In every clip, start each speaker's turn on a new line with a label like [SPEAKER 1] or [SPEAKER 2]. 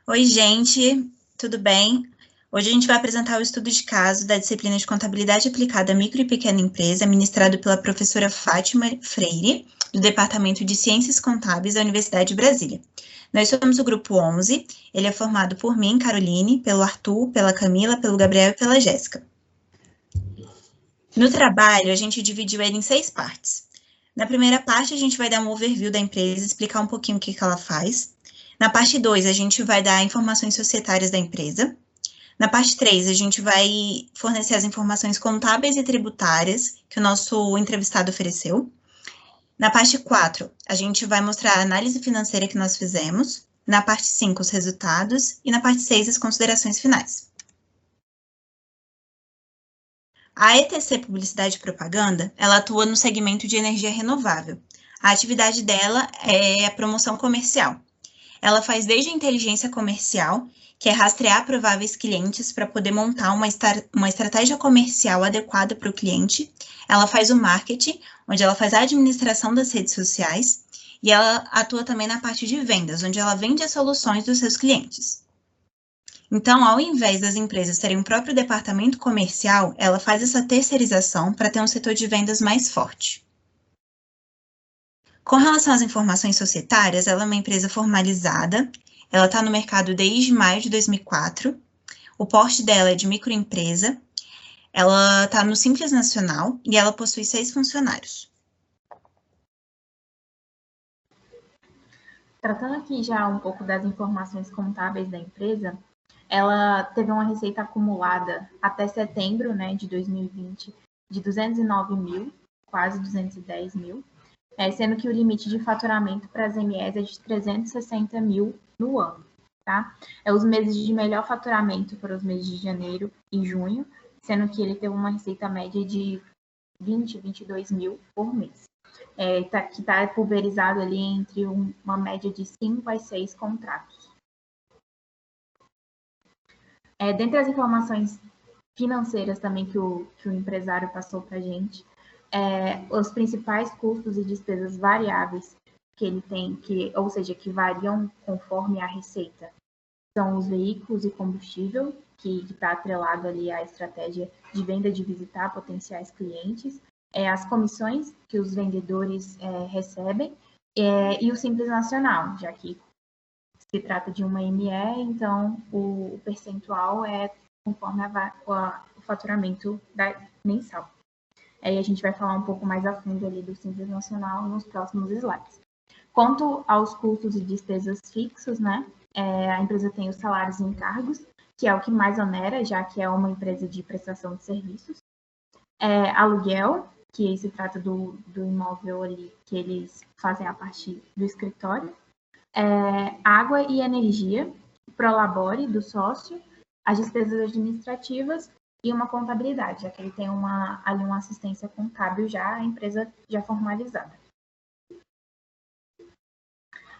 [SPEAKER 1] Oi, gente, tudo bem? Hoje a gente vai apresentar o estudo de caso da disciplina de Contabilidade Aplicada à Micro e Pequena Empresa, ministrado pela professora Fátima Freire, do Departamento de Ciências Contábeis da Universidade de Brasília. Nós somos o grupo 11, ele é formado por mim, Caroline, pelo Arthur, pela Camila, pelo Gabriel e pela Jéssica. No trabalho, a gente dividiu ele em 6 partes. Na primeira parte, a gente vai dar um overview da empresa, explicar um pouquinho o que ela faz. Na parte 2, a gente vai dar informações societárias da empresa. Na parte 3, a gente vai fornecer as informações contábeis e tributárias que o nosso entrevistado ofereceu. Na parte 4, a gente vai mostrar a análise financeira que nós fizemos. Na parte 5, os resultados. E na parte 6, as considerações finais. A ETC Publicidade e Propaganda, ela atua no segmento de energia renovável. A atividade dela é a promoção comercial. Ela faz desde a inteligência comercial, que é rastrear prováveis clientes para poder montar uma estratégia comercial adequada para o cliente. Ela faz o marketing, onde ela faz a administração das redes sociais, e ela atua também na parte de vendas, onde ela vende as soluções dos seus clientes. Então, ao invés das empresas terem um próprio departamento comercial, ela faz essa terceirização para ter um setor de vendas mais forte. Com relação às informações societárias, ela é uma empresa formalizada, ela está no mercado desde maio de 2004, o porte dela é de microempresa, ela está no Simples Nacional e ela possui 6 funcionários.
[SPEAKER 2] Tratando aqui já um pouco das informações contábeis da empresa, ela teve uma receita acumulada até setembro, de 2020 de 209 mil, quase 210 mil, sendo que o limite de faturamento para as MEs é de 360 mil no ano. Tá? Os meses de melhor faturamento foram os meses de janeiro e junho, sendo que ele teve uma receita média de 22 mil por mês. Que está pulverizado ali entre uma média de 5 a 6 contratos. Dentre as informações financeiras também que o empresário passou para a gente, os principais custos e despesas variáveis que ele tem, ou seja, que variam conforme a receita, são os veículos e combustível, que está atrelado ali à estratégia de venda de visitar potenciais clientes, as comissões que os vendedores recebem, e o Simples Nacional, já que se trata de uma ME, então o percentual é conforme o faturamento mensal. Aí a gente vai falar um pouco mais a fundo ali do Simples Nacional nos próximos slides. Quanto aos custos e despesas fixos, a empresa tem os salários e encargos, que é o que mais onera, já que é uma empresa de prestação de serviços. Aluguel, que se trata do imóvel ali que eles fazem a partir do escritório. Água e energia, prolabore do sócio, as despesas administrativas e uma contabilidade, já que ele tem uma assistência contábil já, a empresa já formalizada.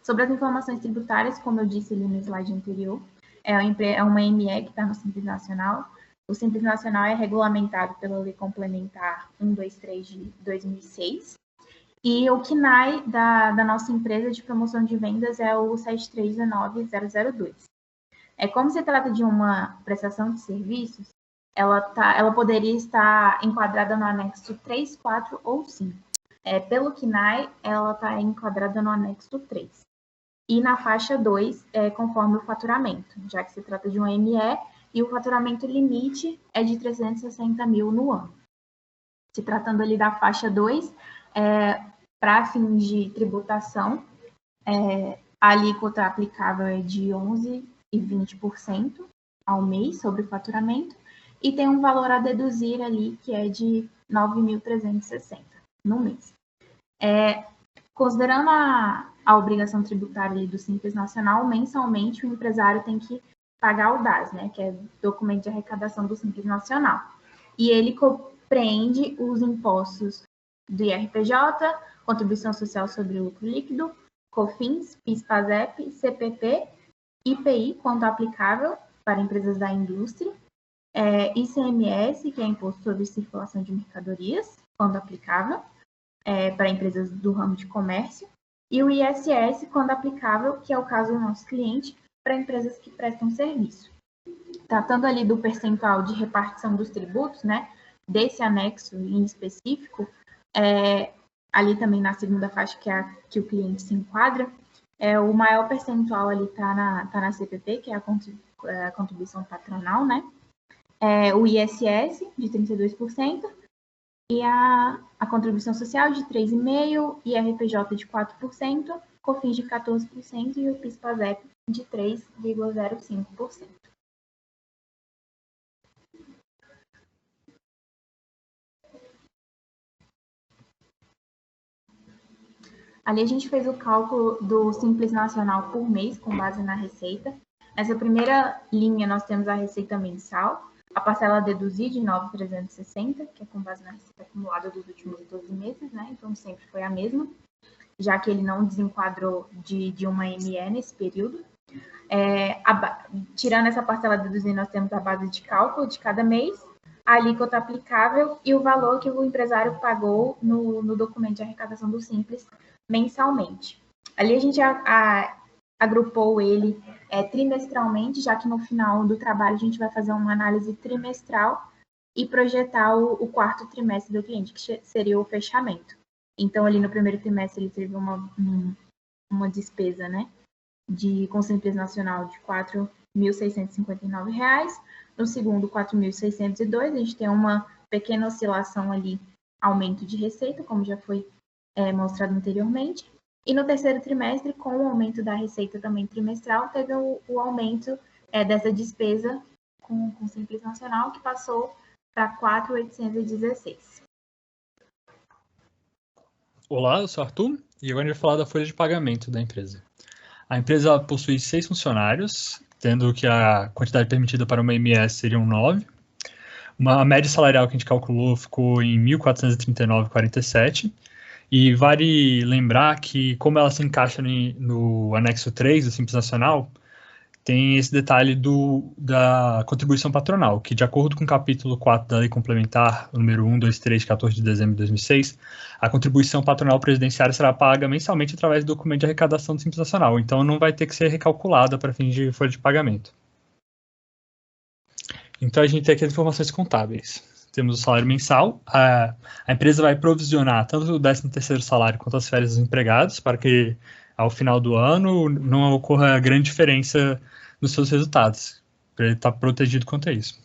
[SPEAKER 2] Sobre as informações tributárias, como eu disse ali no slide anterior, é uma ME que está no Simples Nacional. O Simples Nacional é regulamentado pela Lei Complementar 123 de 2006. E o KNAI da nossa empresa de promoção de vendas é o 7319002. Como se trata de uma prestação de serviços, ela poderia estar enquadrada no anexo 3, 4 ou 5. Pelo KNAI, ela está enquadrada no anexo 3. E na faixa 2, conforme o faturamento, já que se trata de uma ME e o faturamento limite é de 360 mil no ano. Se tratando ali da faixa 2, para fins de tributação, a alíquota aplicável é de 11% e 20% ao mês sobre o faturamento e tem um valor a deduzir ali que é de 9.360 no mês. Considerando a obrigação tributária ali do Simples Nacional, mensalmente o empresário tem que pagar o DAS, que é documento de arrecadação do Simples Nacional. E ele compreende os impostos do IRPJ, Contribuição Social sobre o Lucro Líquido, COFINS, PIS/PASEP, CPP, IPI, quando aplicável para empresas da indústria, ICMS, que é Imposto sobre Circulação de Mercadorias, quando aplicável, para empresas do ramo de comércio, e o ISS, quando aplicável, que é o caso do nosso cliente, para empresas que prestam serviço. Tratando ali do percentual de repartição dos tributos, né, desse anexo em específico, ali também na segunda faixa, que é a que o cliente se enquadra, o maior percentual ali está na CPP, que é a contribuição patronal, né? O ISS, de 32%, e a contribuição social de 3,5%, IRPJ de 4%, COFINS de 14% e o PIS/PASEP de 3,05%. Ali a gente fez o cálculo do Simples Nacional por mês, com base na receita. Nessa primeira linha, nós temos a receita mensal, a parcela a deduzir de 9.360, que é com base na receita acumulada dos últimos 12 meses, né? Então, sempre foi a mesma, já que ele não desenquadrou de uma ME nesse período. Tirando essa parcela a deduzir, nós temos a base de cálculo de cada mês, a alíquota aplicável e o valor que o empresário pagou no documento de arrecadação do Simples mensalmente. Ali a gente agrupou ele trimestralmente, já que no final do trabalho a gente vai fazer uma análise trimestral e projetar o quarto trimestre do cliente, que seria o fechamento. Então, ali no primeiro trimestre ele teve uma despesa, né, com Simples Nacional de R$ 4.659, no segundo, R$ 4.602, a gente tem uma pequena oscilação ali, aumento de receita, como já foi mostrado anteriormente, e no terceiro trimestre, com o aumento da receita também trimestral, teve o aumento dessa despesa com Simples Nacional, que passou para 4.816.
[SPEAKER 3] Olá, eu sou Arthur, e agora a gente vai falar da folha de pagamento da empresa. A empresa possui 6 funcionários, tendo que a quantidade permitida para uma MS seriam 9. A média salarial que a gente calculou ficou em R$ 1.439,47. E vale lembrar que, como ela se encaixa no anexo 3 do Simples Nacional, tem esse detalhe da contribuição patronal, que, de acordo com o capítulo 4 da Lei Complementar, número 123, de 14 de dezembro de 2006, a contribuição patronal presidenciária será paga mensalmente através do documento de arrecadação do Simples Nacional, então não vai ter que ser recalculada para fins de folha de pagamento. Então a gente tem aqui as informações contábeis. Temos o salário mensal, a empresa vai provisionar tanto o 13º salário quanto as férias dos empregados, para que ao final do ano não ocorra grande diferença nos seus resultados, para ele estar protegido quanto a isso.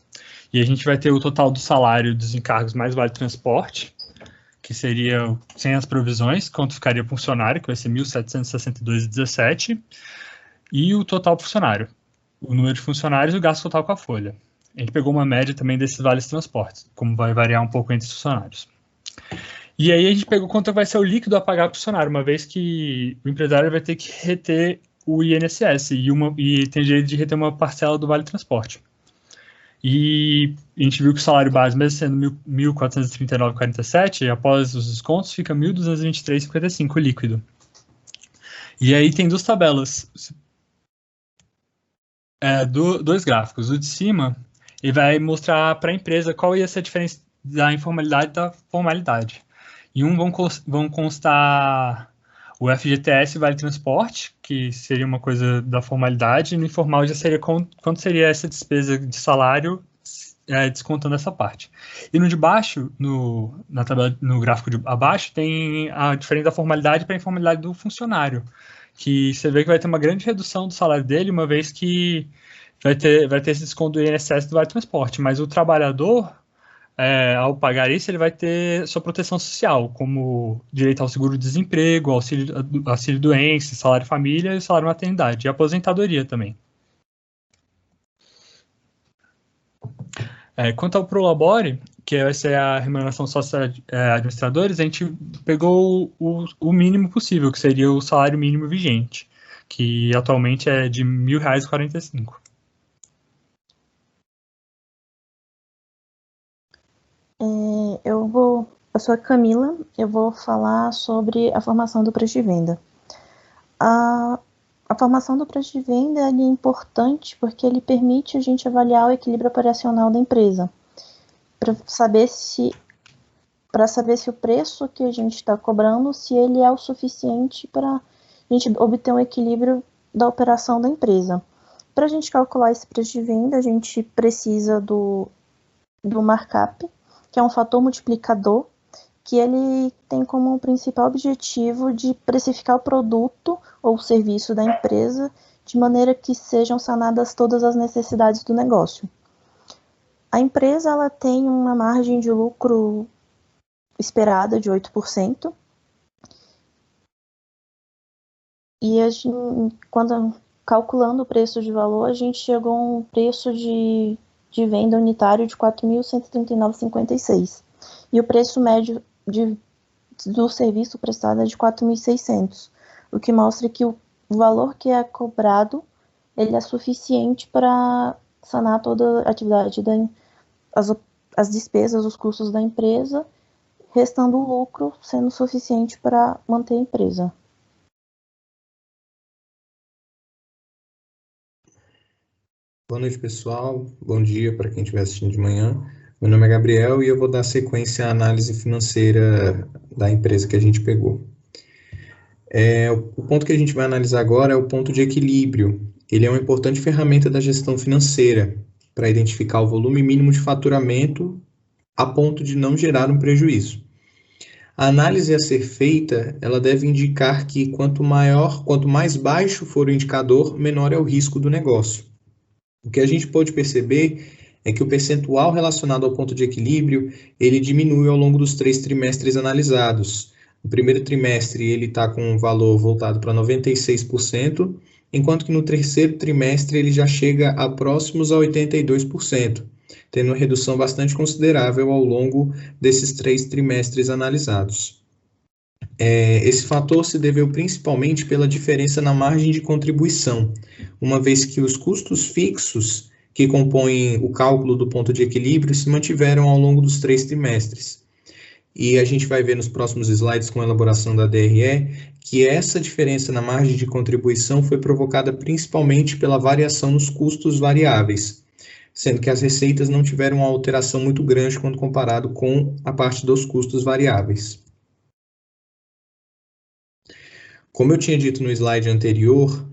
[SPEAKER 3] E a gente vai ter o total do salário dos encargos mais vale transporte, que seria sem as provisões, quanto ficaria funcionário, que vai ser 1.762,17, e o total funcionário, o número de funcionários e o gasto total com a folha. A gente pegou uma média também desses vales transportes, como vai variar um pouco entre os funcionários. E aí a gente pegou quanto vai ser o líquido a pagar para o funcionário, uma vez que o empresário vai ter que reter o INSS e tem direito de reter uma parcela do vale transporte. E a gente viu que o salário base, mesmo sendo R$ 1.439,47, após os descontos, fica R$ 1.223,55 líquido. E aí tem duas tabelas, dois gráficos. O de cima, ele vai mostrar para a empresa qual ia ser a diferença da informalidade e da formalidade. Em um vão constar o FGTS Vale Transporte, que seria uma coisa da formalidade, e no informal já seria quanto seria essa despesa de salário descontando essa parte. E no de baixo, na tabela, no gráfico de abaixo, tem a diferença da formalidade para a informalidade do funcionário, que você vê que vai ter uma grande redução do salário dele, uma vez que vai ter esse desconto do INSS do Vale Transporte, mas o trabalhador, ao pagar isso, ele vai ter sua proteção social, como direito ao seguro-desemprego, auxílio doença, salário família, salário maternidade e aposentadoria também. Quanto ao Prolabore, que vai ser a remuneração sócio-administradores, a gente pegou o mínimo possível, que seria o salário mínimo vigente, que atualmente é de R$ 1.045.
[SPEAKER 4] Eu sou a Camila, eu vou falar sobre a formação do preço de venda. A formação do preço de venda é importante porque ele permite a gente avaliar o equilíbrio operacional da empresa, para saber se o preço que a gente está cobrando, se ele é o suficiente para a gente obter um equilíbrio da operação da empresa. Para a gente calcular esse preço de venda, a gente precisa do markup, que é um fator multiplicador, que ele tem como principal objetivo de precificar o produto ou o serviço da empresa de maneira que sejam sanadas todas as necessidades do negócio. A empresa ela tem uma margem de lucro esperada de 8%, e quando calculando o preço de valor, a gente chegou a um preço de venda unitário de R$ 4.139,56. E o preço médio do serviço prestado é de R$ 4.600, o que mostra que o valor que é cobrado ele é suficiente para sanar toda a atividade, as despesas, os custos da empresa, restando o lucro sendo suficiente para manter a empresa.
[SPEAKER 5] Boa noite, pessoal. Bom dia para quem estiver assistindo de manhã. Meu nome é Gabriel e eu vou dar sequência à análise financeira da empresa que a gente pegou. O ponto que a gente vai analisar agora é o ponto de equilíbrio. Ele é uma importante ferramenta da gestão financeira para identificar o volume mínimo de faturamento a ponto de não gerar um prejuízo. A análise a ser feita, ela deve indicar que quanto mais baixo for o indicador, menor é o risco do negócio. O que a gente pode perceber é que o percentual relacionado ao ponto de equilíbrio, ele diminui ao longo dos 3 trimestres analisados. No primeiro trimestre, ele está com um valor voltado para 96%, enquanto que no terceiro trimestre ele já chega a próximos a 82%, tendo uma redução bastante considerável ao longo desses 3 trimestres analisados. Esse fator se deveu principalmente pela diferença na margem de contribuição, uma vez que os custos fixos que compõem o cálculo do ponto de equilíbrio se mantiveram ao longo dos 3 trimestres. E a gente vai ver nos próximos slides com a elaboração da DRE que essa diferença na margem de contribuição foi provocada principalmente pela variação nos custos variáveis, sendo que as receitas não tiveram uma alteração muito grande quando comparado com a parte dos custos variáveis. Como eu tinha dito no slide anterior,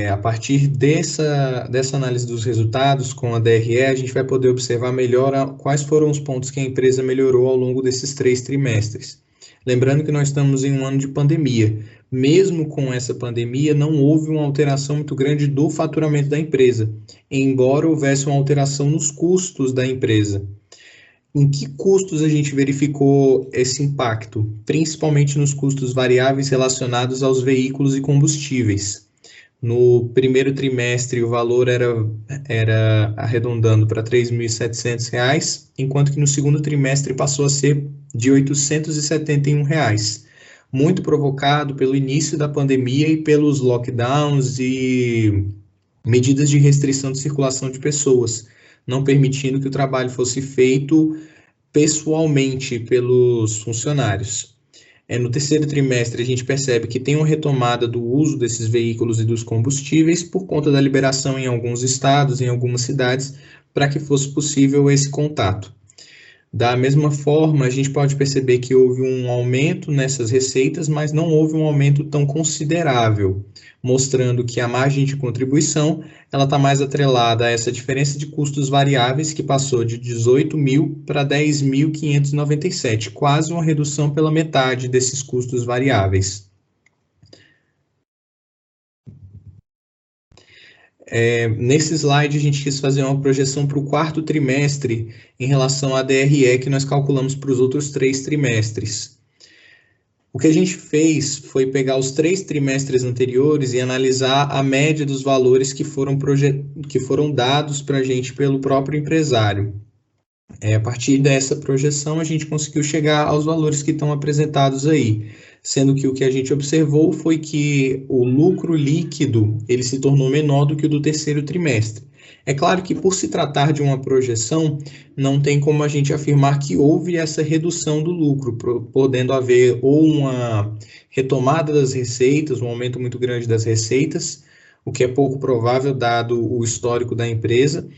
[SPEAKER 5] a partir dessa análise dos resultados com a DRE, a gente vai poder observar melhor quais foram os pontos que a empresa melhorou ao longo desses 3 trimestres. Lembrando que nós estamos em um ano de pandemia. Mesmo com essa pandemia, não houve uma alteração muito grande do faturamento da empresa, embora houvesse uma alteração nos custos da empresa. Em que custos a gente verificou esse impacto? Principalmente nos custos variáveis relacionados aos veículos e combustíveis. No primeiro trimestre, o valor era arredondando para R$ 3.700, enquanto que no segundo trimestre passou a ser de R$ 871, muito provocado pelo início da pandemia e pelos lockdowns e medidas de restrição de circulação de pessoas, não permitindo que o trabalho fosse feito pessoalmente pelos funcionários. No terceiro trimestre, a gente percebe que tem uma retomada do uso desses veículos e dos combustíveis por conta da liberação em alguns estados, em algumas cidades, para que fosse possível esse contato. Da mesma forma, a gente pode perceber que houve um aumento nessas receitas, mas não houve um aumento tão considerável, mostrando que a margem de contribuição ela está mais atrelada a essa diferença de custos variáveis que passou de 18.000 para 10.597, quase uma redução pela metade desses custos variáveis. Nesse slide, a gente quis fazer uma projeção para o quarto trimestre em relação à DRE que nós calculamos para os outros 3 trimestres. O que a gente fez foi pegar os 3 trimestres anteriores e analisar a média dos valores que foram dados para a gente pelo próprio empresário. A partir dessa projeção, a gente conseguiu chegar aos valores que estão apresentados aí, sendo que o que a gente observou foi que o lucro líquido ele se tornou menor do que o do terceiro trimestre. É claro que, por se tratar de uma projeção, não tem como a gente afirmar que houve essa redução do lucro, podendo haver ou uma retomada das receitas, um aumento muito grande das receitas, o que é pouco provável dado o histórico da empresa,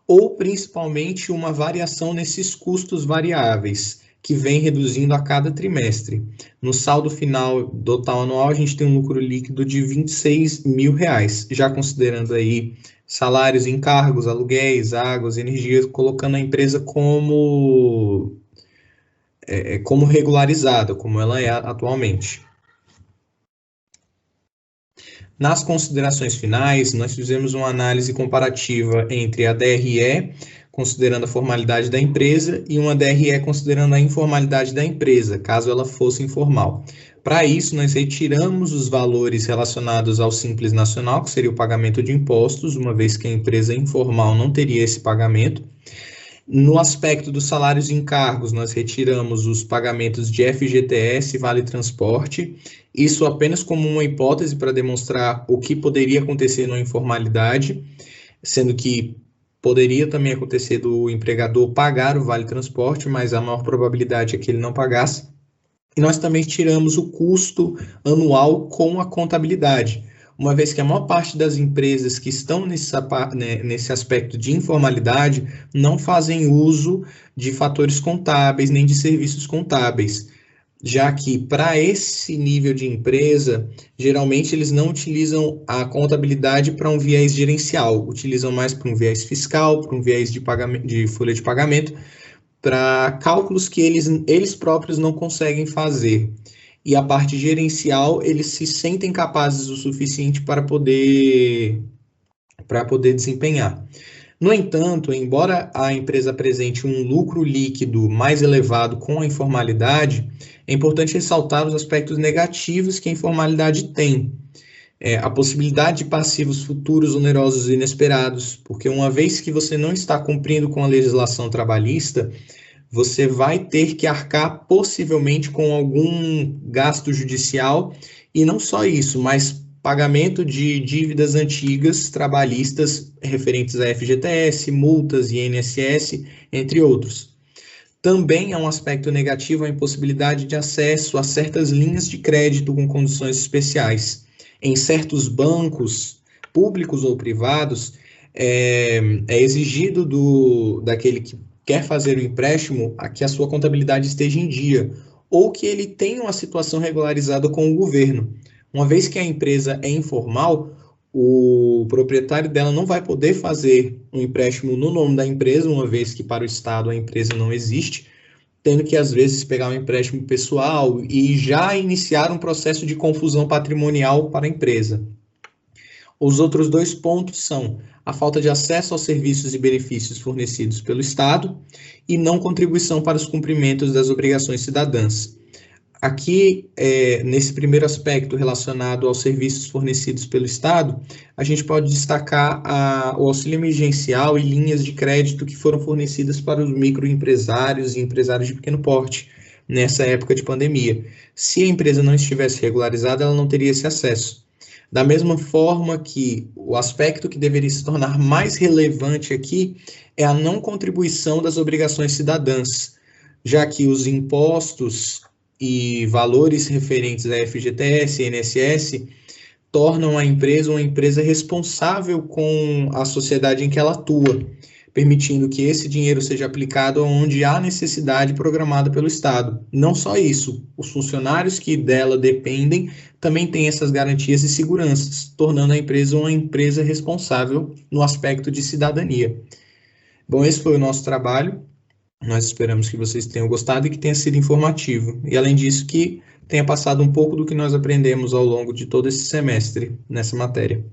[SPEAKER 5] ou principalmente uma variação nesses custos variáveis, que vem reduzindo a cada trimestre. No saldo final do total anual, a gente tem um lucro líquido de R$26 mil, já considerando aí salários, encargos, aluguéis, águas, energias, colocando a empresa como regularizada, como ela é atualmente. Nas considerações finais, nós fizemos uma análise comparativa entre a DRE, considerando a formalidade da empresa, e uma DRE considerando a informalidade da empresa, caso ela fosse informal. Para isso, nós retiramos os valores relacionados ao Simples Nacional, que seria o pagamento de impostos, uma vez que a empresa informal não teria esse pagamento. No aspecto dos salários e encargos, nós retiramos os pagamentos de FGTS e Vale Transporte, isso apenas como uma hipótese para demonstrar o que poderia acontecer na informalidade, sendo que poderia também acontecer do empregador pagar o Vale Transporte, mas a maior probabilidade é que ele não pagasse. E nós também tiramos o custo anual com a contabilidade, uma vez que a maior parte das empresas que estão nesse aspecto de informalidade não fazem uso de fatores contábeis nem de serviços contábeis, já que para esse nível de empresa, geralmente eles não utilizam a contabilidade para um viés gerencial, utilizam mais para um viés fiscal, para um viés de folha de pagamento, para cálculos que eles próprios não conseguem fazer. E a parte gerencial, eles se sentem capazes o suficiente para poder desempenhar. No entanto, embora a empresa apresente um lucro líquido mais elevado com a informalidade, é importante ressaltar os aspectos negativos que a informalidade tem. A possibilidade de passivos futuros onerosos e inesperados, porque uma vez que você não está cumprindo com a legislação trabalhista, você vai ter que arcar possivelmente com algum gasto judicial, e não só isso, mas pagamento de dívidas antigas trabalhistas referentes a FGTS, multas, INSS, entre outros. Também há um aspecto negativo a impossibilidade de acesso a certas linhas de crédito com condições especiais. Em certos bancos, públicos ou privados, é exigido daquele que quer fazer o empréstimo a que a sua contabilidade esteja em dia, ou que ele tenha uma situação regularizada com o governo. Uma vez que a empresa é informal, o proprietário dela não vai poder fazer um empréstimo no nome da empresa, uma vez que para o Estado a empresa não existe, tendo que, às vezes, pegar um empréstimo pessoal e já iniciar um processo de confusão patrimonial para a empresa. Os outros dois pontos são a falta de acesso aos serviços e benefícios fornecidos pelo Estado e não contribuição para os cumprimentos das obrigações cidadãs. Aqui, nesse primeiro aspecto relacionado aos serviços fornecidos pelo Estado, a gente pode destacar o auxílio emergencial e linhas de crédito que foram fornecidas para os microempresários e empresários de pequeno porte nessa época de pandemia. Se a empresa não estivesse regularizada, ela não teria esse acesso. Da mesma forma que o aspecto que deveria se tornar mais relevante aqui é a não contribuição das obrigações cidadãs, já que os impostos e valores referentes a FGTS e INSS tornam a empresa uma empresa responsável com a sociedade em que ela atua, permitindo que esse dinheiro seja aplicado onde há necessidade programada pelo Estado. Não só isso, os funcionários que dela dependem também têm essas garantias e seguranças, tornando a empresa uma empresa responsável no aspecto de cidadania. Bom, esse foi o nosso trabalho. Nós esperamos que vocês tenham gostado e que tenha sido informativo. E, além disso, que tenha passado um pouco do que nós aprendemos ao longo de todo esse semestre nessa matéria.